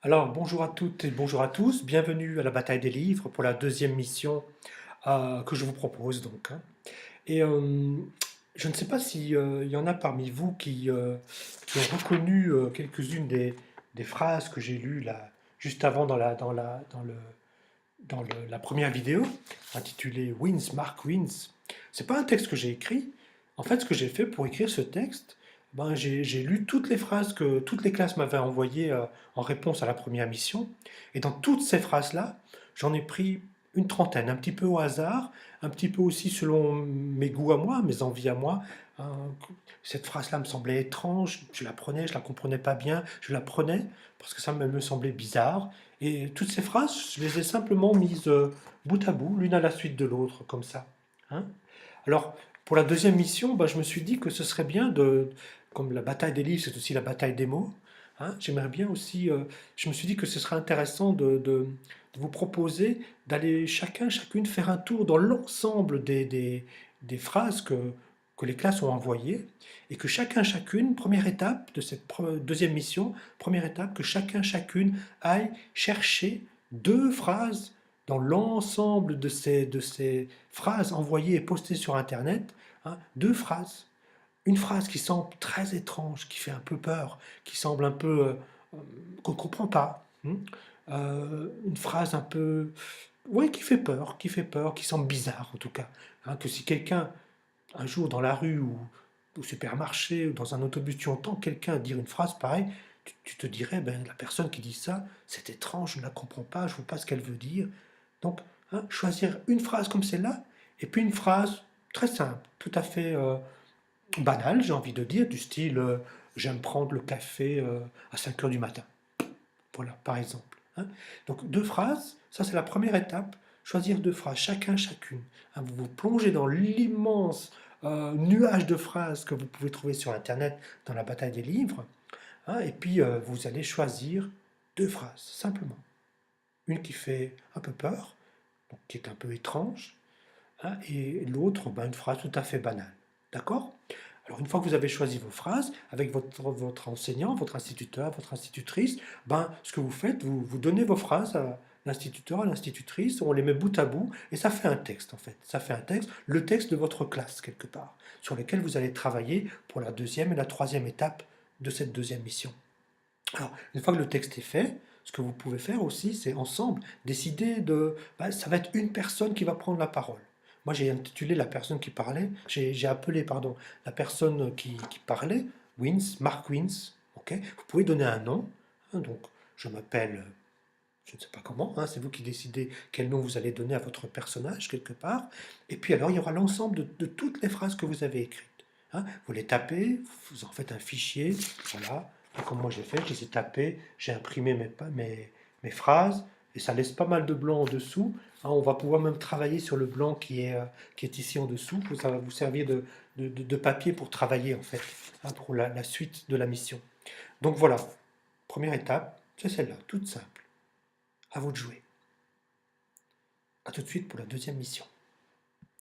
Alors, bonjour à toutes et bonjour à tous, bienvenue à la bataille des livres pour la deuxième mission que je vous propose donc, hein. Et je ne sais pas s'il y en a parmi vous qui ont reconnu quelques-unes des phrases que j'ai lues là, juste avant la première vidéo, intitulée Wins, Mark Wins. C'est pas un texte que j'ai écrit. En fait, ce que j'ai fait pour écrire ce texte, ben, j'ai lu toutes les phrases que toutes les classes m'avaient envoyées en réponse à la première mission. Et dans toutes ces phrases-là, j'en ai pris une trentaine, un petit peu au hasard, un petit peu aussi selon mes goûts à moi, mes envies à moi. Hein. Cette phrase-là me semblait étrange, je la prenais, je la comprenais pas bien, je la prenais parce que ça me semblait bizarre. Et toutes ces phrases, je les ai simplement mises bout à bout, l'une à la suite de l'autre, comme ça. Hein. Alors, pour la deuxième mission, bah, je me suis dit que ce serait bien comme la bataille des livres, c'est aussi la bataille des mots. Hein, j'aimerais bien aussi, je me suis dit que ce serait intéressant de vous proposer d'aller chacune faire un tour dans l'ensemble des phrases que les classes ont envoyées et que chacune, première étape de cette deuxième mission, première étape, que chacune aille chercher deux phrases dans l'ensemble de ces phrases envoyées et postées sur Internet, hein, deux phrases. Une phrase qui semble très étrange, qui fait un peu peur, qui semble un peu qu'on ne comprend pas. Hein. Une phrase un peu, oui, qui fait peur, qui semble bizarre en tout cas. Hein, que si quelqu'un, un jour dans la rue ou au supermarché ou dans un autobus, tu entends quelqu'un dire une phrase pareille, tu te dirais, ben, la personne qui dit ça, c'est étrange, je ne la comprends pas, je ne vois pas ce qu'elle veut dire. Donc, hein, choisir une phrase comme celle-là, et puis une phrase très simple, tout à fait banale, j'ai envie de dire, du style j'aime prendre le café à 5 heures du matin. Voilà, par exemple. Hein. Donc, deux phrases, ça c'est la première étape, choisir deux phrases, chacune. Hein, vous vous plongez dans l'immense nuage de phrases que vous pouvez trouver sur Internet dans la bataille des livres, hein, et puis vous allez choisir deux phrases, simplement. Une qui fait un peu peur, donc qui est un peu étrange, hein, et l'autre, ben, une phrase tout à fait banale. D'accord? Alors une fois que vous avez choisi vos phrases, avec votre enseignant, votre instituteur, votre institutrice, ben, ce que vous faites, vous donnez vos phrases à l'instituteur, à l'institutrice, on les met bout à bout, et ça fait un texte en fait. Ça fait un texte, le texte de votre classe quelque part, sur lequel vous allez travailler pour la deuxième et la troisième étape de cette deuxième mission. Alors, une fois que le texte est fait, ce que vous pouvez faire aussi, c'est ensemble décider de... ben, ça va être une personne qui va prendre la parole. Moi, j'ai intitulé la personne qui parlait, j'ai appelé, pardon, la personne qui parlait, Wins, Mark Wins. Ok. Vous pouvez donner un nom. Hein, donc, je m'appelle, je ne sais pas comment, hein, c'est vous qui décidez quel nom vous allez donner à votre personnage, quelque part. Et puis alors, il y aura l'ensemble de toutes les phrases que vous avez écrites. Hein. Vous les tapez, vous en faites un fichier, voilà. Et comme moi j'ai fait, je les ai tapés, j'ai imprimé mes phrases, et ça laisse pas mal de blanc en dessous. Hein. On va pouvoir même travailler sur le blanc qui est ici en dessous. Ça va vous servir de papier pour travailler, en fait, hein, pour la suite de la mission. Donc voilà, première étape, c'est celle-là, toute simple. À vous de jouer. À tout de suite pour la deuxième mission.